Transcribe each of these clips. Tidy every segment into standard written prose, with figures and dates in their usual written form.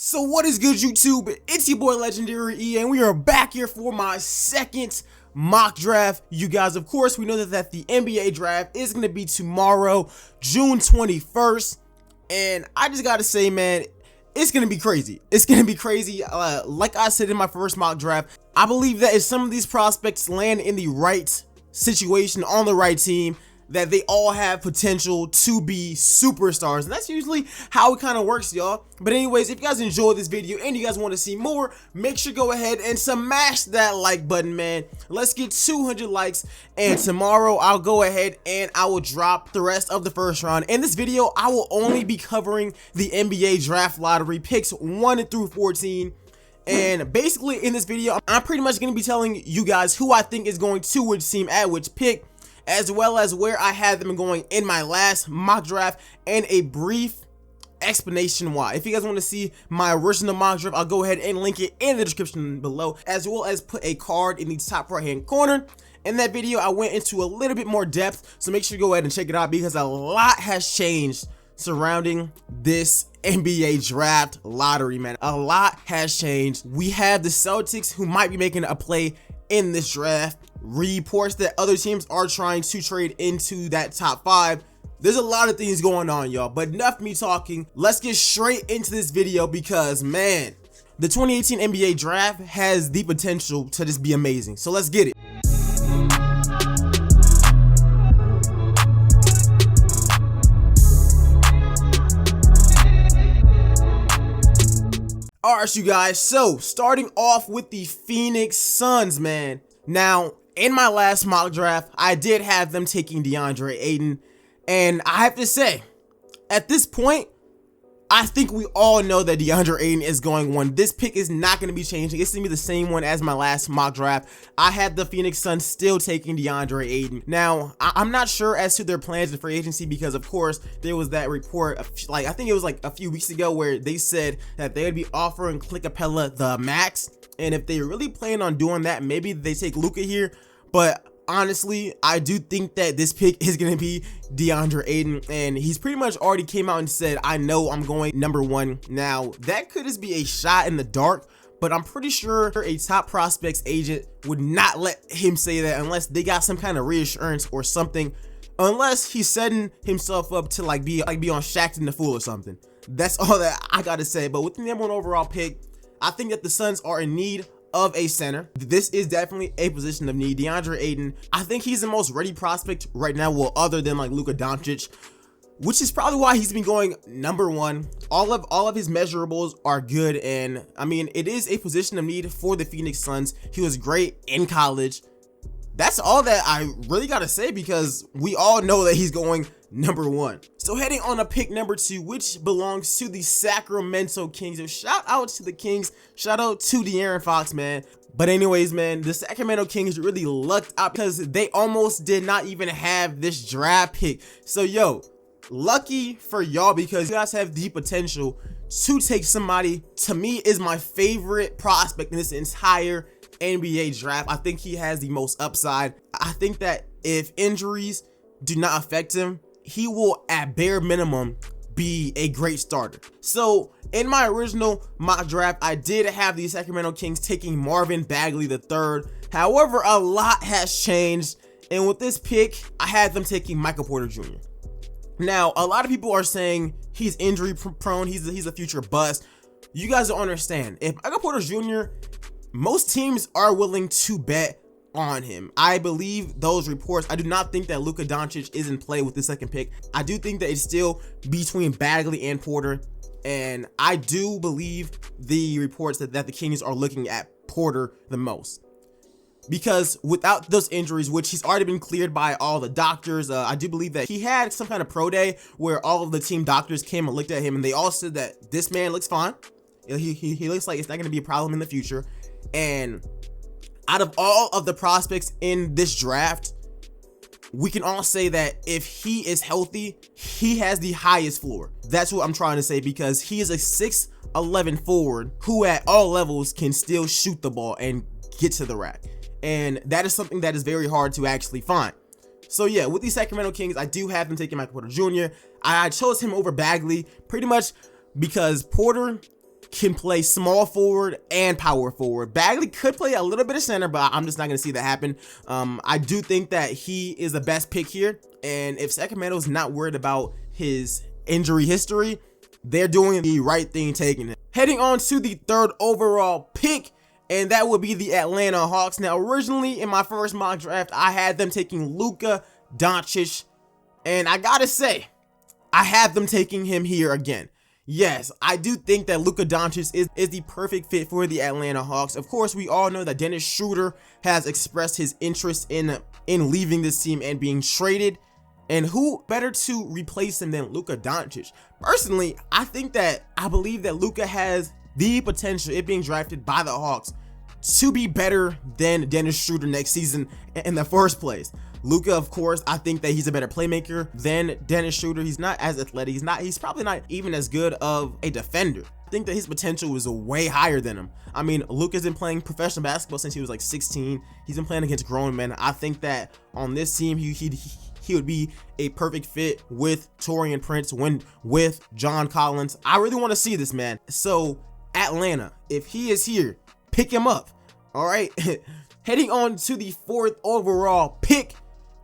So what is good, YouTube? It's your boy LegendaryEA, and we are back here for my second mock draft. You guys, of course, we know that the NBA draft is going to be tomorrow, June 21st. And I just got to say, man, it's going to be crazy. It's going to be crazy. Like I said in my first mock draft, I believe that if some of these prospects land in the right situation, on the right team, that they all have potential to be superstars, and that's usually how it kind of works, y'all. But anyways, if you guys enjoyed this video and you guys want to see more, make sure to go ahead and smash that like button, man. Let's get 200 likes, and tomorrow I'll go ahead and I will drop the rest of the first round. In this video, I will only be covering the NBA draft lottery picks 1 through 14. And basically in this video, I'm pretty much going to be telling you guys who I think is going to which team at which pick, as well as where I had them going in my last mock draft, and a brief explanation why. If you guys want to see my original mock draft, I'll go ahead and link it in the description below, as well as put a card in the top right hand corner. In that video, I went into a little bit more depth, so make sure you go ahead and check it out, because a lot has changed surrounding this NBA draft lottery, man. A lot has changed. We have the Celtics, who might be making a play in this draft. Reports that other teams are trying to trade into that top 5. There's a lot of things going on, y'all, but enough me talking. Let's get straight into this video, because man, the 2018 NBA draft has the potential to just be amazing. So let's get it. Alright, you guys, so starting off with the Phoenix Suns, man. Now, in my last mock draft, I did have them taking Deandre Ayton, and I have to say, at this point, I think we all know that Deandre Ayton is going 1. This pick is not going to be changing. It's going to be the same one as my last mock draft. I had the Phoenix Suns still taking Deandre Ayton. Now, I'm not sure as to their plans in free agency, because of course, there was that report, I think it was like a few weeks ago, where they said that they would be offering Clint Capella the max. And if they really plan on doing that, maybe they take Luka here. But honestly, I do think that this pick is going to be Deandre Ayton, and he's pretty much already came out and said, I know I'm going number 1. Now, that could just be a shot in the dark, but I'm pretty sure a top prospects agent would not let him say that unless they got some kind of reassurance or something, unless he's setting himself up to be on Shaq and the Fool or something. That's all that I got to say. But with the number 1 overall pick, I think that the Suns are in need of a center. This is definitely a position of need. Deandre Ayton, I think he's the most ready prospect right now, well, other than like Luka Doncic, which is probably why he's been going number 1. All of his measurables are good, and I mean, it is a position of need for the Phoenix Suns. He was great in college. That's all that I really gotta say, because we all know that he's going number 1. So heading on to pick number 2, which belongs to the Sacramento Kings. So shout out to the Kings, shout out to De'Aaron Fox, man. But anyways, man, the Sacramento Kings really lucked out, because they almost did not even have this draft pick. So yo, lucky for y'all, because you guys have the potential to take somebody, to me, is my favorite prospect in this entire NBA draft. I think he has the most upside. I think that if injuries do not affect him, he will at bare minimum be a great starter. So in my original mock draft, I did have the Sacramento Kings taking Marvin Bagley III. However, a lot has changed, and with this pick, I had them taking Michael Porter Jr. Now, a lot of people are saying he's injury prone, he's a future bust. You guys don't understand. If Michael Porter Jr., most teams are willing to bet on him. I believe those reports. I do not think that Luka Doncic is in play with the second pick. I do think that it's still between Bagley and Porter, and I do believe the reports that the Kings are looking at Porter the most, because without those injuries, which he's already been cleared by all the doctors, I do believe that he had some kind of pro day where all of the team doctors came and looked at him, and they all said that this man looks fine. He looks like it's not going to be a problem in the future. And out of all of the prospects in this draft, we can all say that if he is healthy, he has the highest floor. That's what I'm trying to say, because he is a 6'11" forward who at all levels can still shoot the ball and get to the rack. And that is something that is very hard to actually find. So yeah, with the Sacramento Kings, I do have them taking Michael Porter Jr. I chose him over Bagley pretty much because Porter can play small forward and power forward. Bagley could play a little bit of center, but I'm just not going to see that happen. I do think that he is the best pick here. And if Sacramento's not worried about his injury history, they're doing the right thing taking him. Heading on to the 3rd overall pick, and that would be the Atlanta Hawks. Now, originally in my first mock draft, I had them taking Luka Doncic, and I gotta say, I have them taking him here again. Yes, I do think that Luka Doncic is the perfect fit for the Atlanta Hawks. Of course, we all know that Dennis Schroeder has expressed his interest in leaving this team and being traded. And who better to replace him than Luka Doncic? Personally, I believe that Luka has the potential, it being drafted by the Hawks, to be better than Dennis Schroeder next season in the first place. Luka, of course, I think that he's a better playmaker than Dennis Schroeder. He's not as athletic. He's probably not even as good of a defender. I think that his potential is way higher than him. I mean, Luka's been playing professional basketball since he was like 16. He's been playing against grown men. I think that on this team, he would be a perfect fit with Taurean Prince, with John Collins. I really want to see this, man. So Atlanta, if he is here, pick him up. All right. Heading on to the 4th overall pick.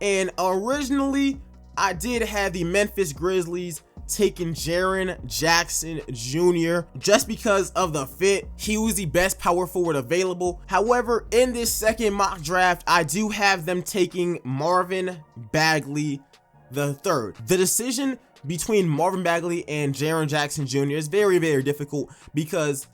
And originally, I did have the Memphis Grizzlies taking Jaren Jackson Jr. just because of the fit. He was the best power forward available. However, in this second mock draft, I do have them taking Marvin Bagley III. The decision between Marvin Bagley and Jaren Jackson Jr. is very, very difficult because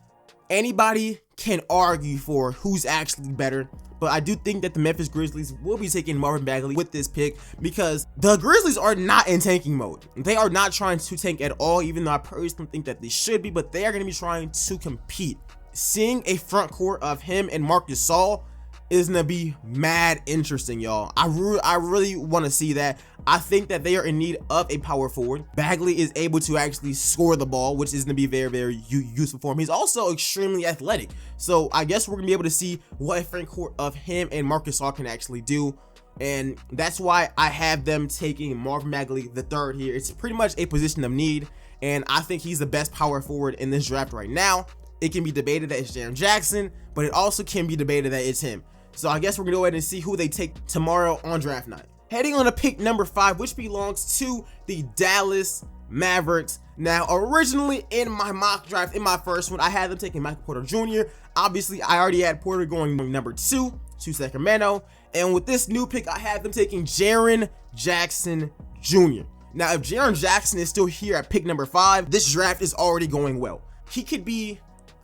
anybody can argue for who's actually better. But I do think that the Memphis Grizzlies will be taking Marvin Bagley with this pick because the Grizzlies are not in tanking mode. They are not trying to tank at all, even though I personally think that they should be, but they are going to be trying to compete. Seeing a front court of him and Marc Gasol is going to be mad interesting, y'all. I really want to see that. I think that they are in need of a power forward. Bagley is able to actually score the ball, which is going to be very, very useful for him. He's also extremely athletic. So I guess we're going to be able to see what a front court of him and Marc Gasol can actually do. And that's why I have them taking Marvin Bagley III here. It's pretty much a position of need. And I think he's the best power forward in this draft right now. It can be debated that it's Jaren Jackson, but it also can be debated that it's him. So I guess we're going to go ahead and see who they take tomorrow on draft night. Heading on to pick number 5, which belongs to the Dallas Mavericks. Now, originally in my mock draft, in my first one, I had them taking Michael Porter Jr. Obviously, I already had Porter going number 2 to Sacramento. And with this new pick, I had them taking Jaren Jackson Jr. Now, if Jaren Jackson is still here at pick number 5, this draft is already going well. He could be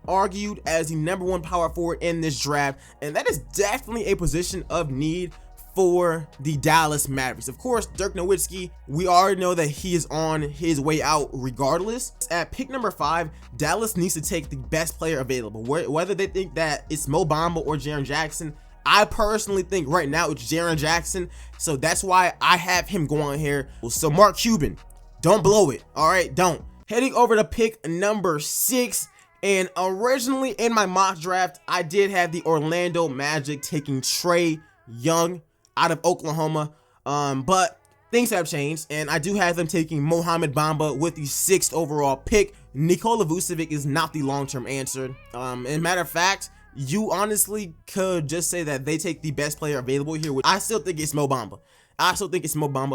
argued as the number 1 power forward in this draft, and that is definitely a position of need for the Dallas Mavericks. Of course, Dirk Nowitzki, we already know that he is on his way out regardless. At pick number 5, Dallas needs to take the best player available. Whether they think that it's Mo Bamba or Jaren Jackson, I personally think right now it's Jaren Jackson. So that's why I have him going here. So Mark Cuban, don't blow it. All right, don't. Heading over to pick number 6. And originally in my mock draft, I did have the Orlando Magic taking Trae Young out of Oklahoma, but things have changed, and I do have them taking Mohamed Bamba with the 6th overall pick. Nikola Vucevic is not the long-term answer. And matter of fact, you honestly could just say that they take the best player available here, which I still think it's Mo Bamba.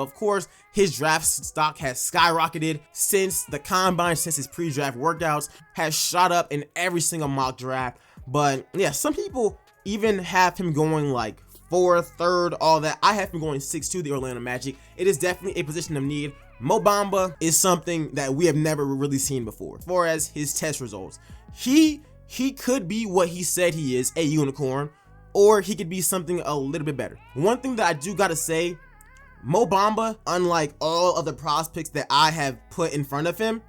Of course, his draft stock has skyrocketed since the combine, since his pre-draft workouts, has shot up in every single mock draft. But yeah, some people even have him going like 4th, 3rd, all that. I have him going 6 to the Orlando Magic. It is definitely a position of need. Mo Bamba is something that we have never really seen before. As far as his test results, he could be what he said he is, a unicorn, or he could be something a little bit better. One thing that I do gotta say, Mo Bamba, unlike all of the prospects that I have put in front of him,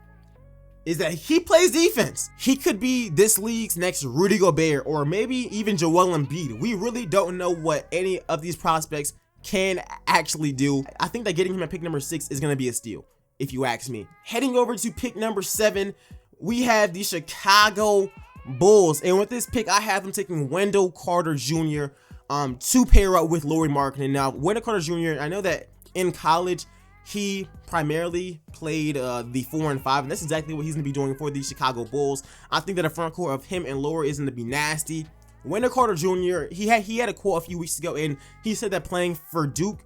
is that he plays defense. He could be this league's next Rudy Gobert or maybe even Joel Embiid. We really don't know what any of these prospects can actually do. I think that getting him at pick number 6 is going to be a steal, if you ask me. Heading over to pick number 7, we have the Chicago Bulls. And with this pick, I have them taking Wendell Carter Jr. To pair up with Lauri Markkanen. Now, Wendell Carter Jr., I know that in college, he primarily played the 4 and 5, and that's exactly what he's going to be doing for the Chicago Bulls. I think that a front court of him and Laura is going to be nasty. Wendell Carter Jr., he had a quote a few weeks ago, and he said that playing for Duke,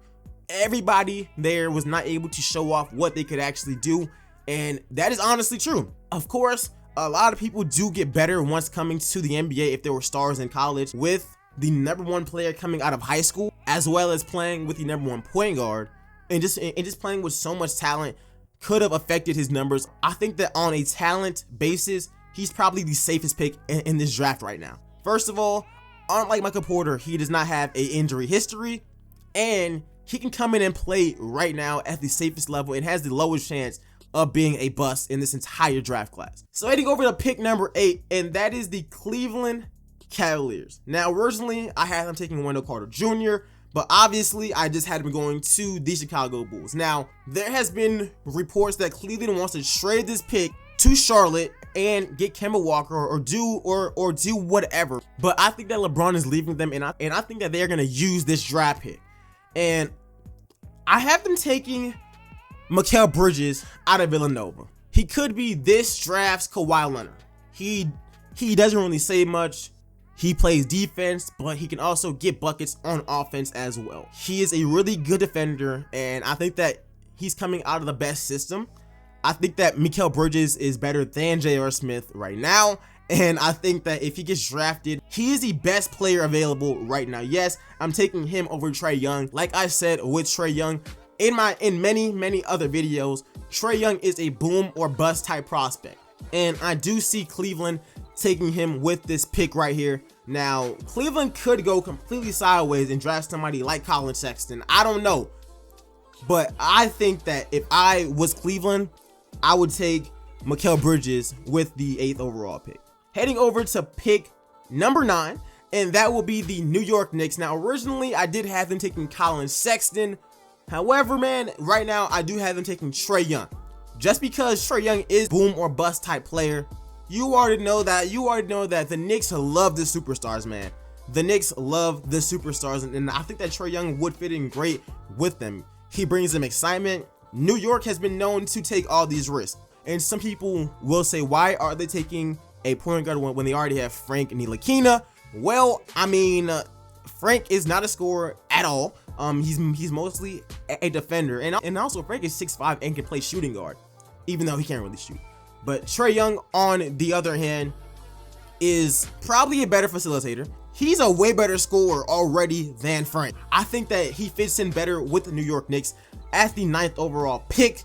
everybody there was not able to show off what they could actually do, and that is honestly true. Of course, a lot of people do get better once coming to the NBA if they were stars in college, with the #1 player coming out of high school, as well as playing with the #1 point guard, and just playing with so much talent could have affected his numbers. I think that on a talent basis, he's probably the safest pick in this draft right now. First of all, unlike Michael Porter, he does not have an injury history, and he can come in and play right now at the safest level and has the lowest chance of being a bust in this entire draft class. So heading over to pick number 8, and that is the Cleveland Cavaliers. Now, originally, I had them taking Wendell Carter Jr., but obviously, I just had them going to the Chicago Bulls. Now, there has been reports that Cleveland wants to trade this pick to Charlotte and get Kemba Walker or do whatever. But I think that LeBron is leaving them, and I think that they're gonna use this draft pick. And I have them taking Mikal Bridges out of Villanova. He could be this draft's Kawhi Leonard. He doesn't really say much. He plays defense, but he can also get buckets on offense as well. He is a really good defender, and I think that he's coming out of the best system. I think that Mikal Bridges is better than J.R. Smith right now, and I think that if he gets drafted, he is the best player available right now. Yes, I'm taking him over Trae Young. Like I said with Trae Young in many other videos, Trae Young is a boom or bust type prospect, and I do see Cleveland taking him with this pick right here. Now, Cleveland could go completely sideways and draft somebody like Colin Sexton. I don't know, but I think that if I was Cleveland, I would take Mikal Bridges with the 8th overall pick. Heading over to pick number 9, and that will be the New York Knicks. Now, originally, I did have them taking Colin Sexton. However, man, right now, I do have them taking Trae Young. Just because Trae Young is boom or bust type player, you already know that the Knicks love the superstars, man. The Knicks love the superstars, and I think that Trae Young would fit in great with them. He brings them excitement. New York has been known to take all these risks, and some people will say, why are they taking a point guard when they already have Frank Ntilikina? Well, I mean, Frank is not a scorer at all. He's mostly a defender, and also Frank is 6'5" and can play shooting guard, even though he can't really shoot. But Trae Young, on the other hand, is probably a better facilitator. He's a way better scorer already than Frank. I think that he fits in better with the New York Knicks at the 9th overall pick.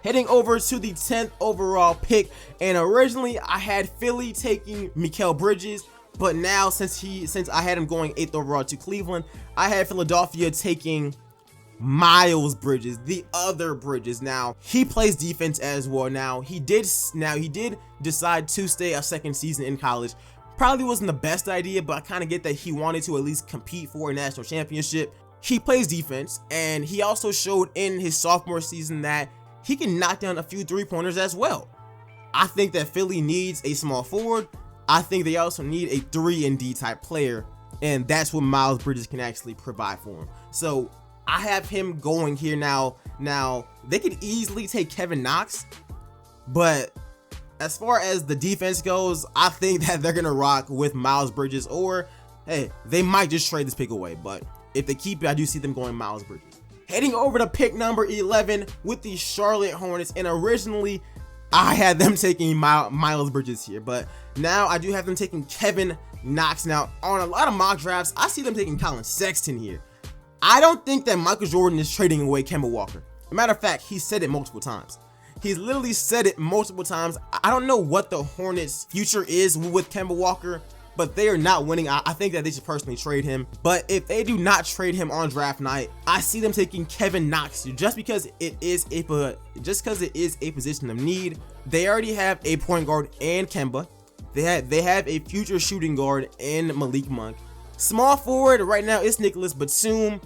Heading over to the 10th overall pick, and originally I had Philly taking Mikal Bridges, but now since I had him going 8th overall to Cleveland, I had Philadelphia taking Miles Bridges, the other Bridges. Now, he plays defense as well. Now he did decide to stay a second season in college. Probably wasn't the best idea, but I kind of get that he wanted to at least compete for a national championship. He plays defense, and he also showed in his sophomore season that he can knock down a few three-pointers as well. I think that Philly needs a small forward. I think they also need a 3-and-D type player, and that's what Miles Bridges can actually provide for him. So I have him going here now. Now, they could easily take Kevin Knox, but as far as the defense goes, I think that they're going to rock with Miles Bridges, or, hey, they might just trade this pick away. But if they keep it, I do see them going Miles Bridges. Heading over to pick number 11 with the Charlotte Hornets, and originally I had them taking Miles Bridges here, but now I do have them taking Kevin Knox. Now, on a lot of mock drafts, I see them taking Colin Sexton here. I don't think that Michael Jordan is trading away Kemba Walker. As a matter of fact, he said it multiple times. He's literally said it multiple times. I don't know what the Hornets' future is with Kemba Walker, but they are not winning. I think that they should personally trade him. But if they do not trade him on draft night, I see them taking Kevin Knox just because it is a position of need. They already have a point guard and Kemba. They have a future shooting guard in Malik Monk. Small forward right now is Nicholas Batum.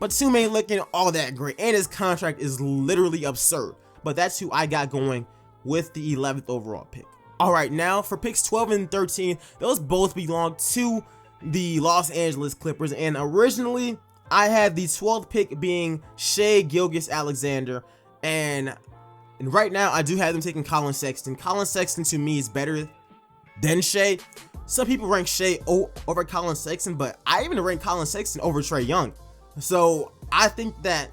Batum ain't looking all that great, and his contract is literally absurd. But that's who I got going with the 11th overall pick. All right, now for picks 12 and 13, those both belong to the Los Angeles Clippers. And originally, I had the 12th pick being Shai Gilgeous-Alexander, and right now I do have them taking Collin Sexton. Collin Sexton to me is better than Shai. Some people rank Shai over Collin Sexton, but I even rank Collin Sexton over Trae Young. So I think that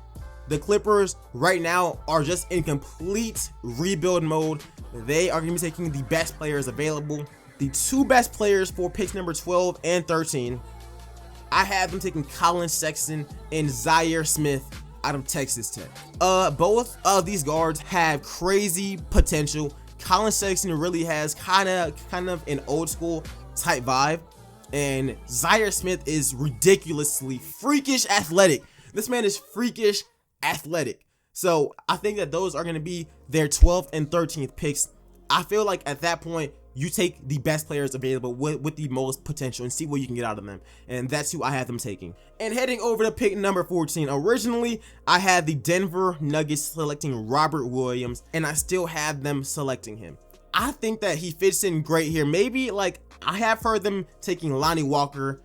the Clippers right now are just in complete rebuild mode. They are going to be taking the best players available. The two best players for picks number 12 and 13. I have them taking Collin Sexton and Zaire Smith out of Texas Tech. Both of these guards have crazy potential. Collin Sexton really has kind of an old school type vibe, and Zaire Smith is ridiculously freakish athletic. This man is freakish athletic. So I think that those are going to be their 12th and 13th picks. I feel like at that point you take the best players available with the most potential and see what you can get out of them, and that's who I have them taking. And heading over to pick number 14, originally I had the Denver Nuggets selecting Robert Williams, and I still have them selecting him. I think that he fits in great here. Maybe, like, I have heard them taking Lonnie Walker.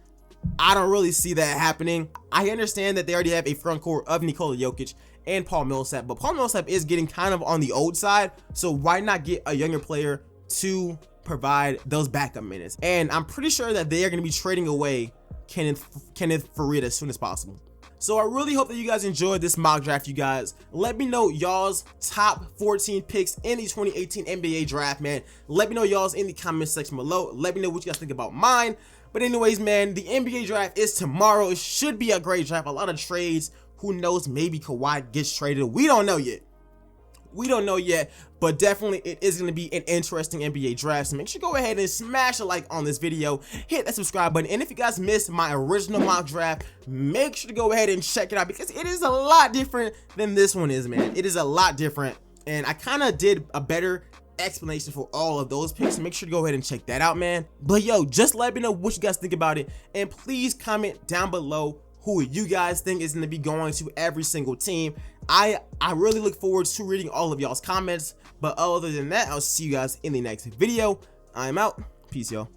I don't really see that happening. I understand that they already have a front court of Nikola Jokic and Paul Millsap, but Paul Millsap is getting kind of on the old side, so why not get a younger player to provide those backup minutes? And I'm pretty sure that they are going to be trading away Kenneth Faried as soon as possible. So I really hope that you guys enjoyed this mock draft, you guys. Let me know y'all's top 14 picks in the 2018 NBA draft, man. Let me know y'all's in the comment section below. Let me know what you guys think about mine. But anyways, man, the NBA draft is tomorrow. It should be a great draft. A lot of trades. Who knows? Maybe Kawhi gets traded. We don't know yet. But definitely it is going to be an interesting NBA draft. So make sure you go ahead and smash a like on this video, hit that subscribe button, and if you guys missed my original mock draft, make sure to go ahead and check it out, because it is a lot different than this one is, man. It is a lot different, and I kind of did a better explanation for all of those picks, so make sure to go ahead and check that out, man. But yo, just let me know what you guys think about it, and please comment down below who you guys think is going to be going to every single team. I really look forward to reading all of y'all's comments. But other than that, I'll see you guys in the next video. I'm out. Peace, y'all.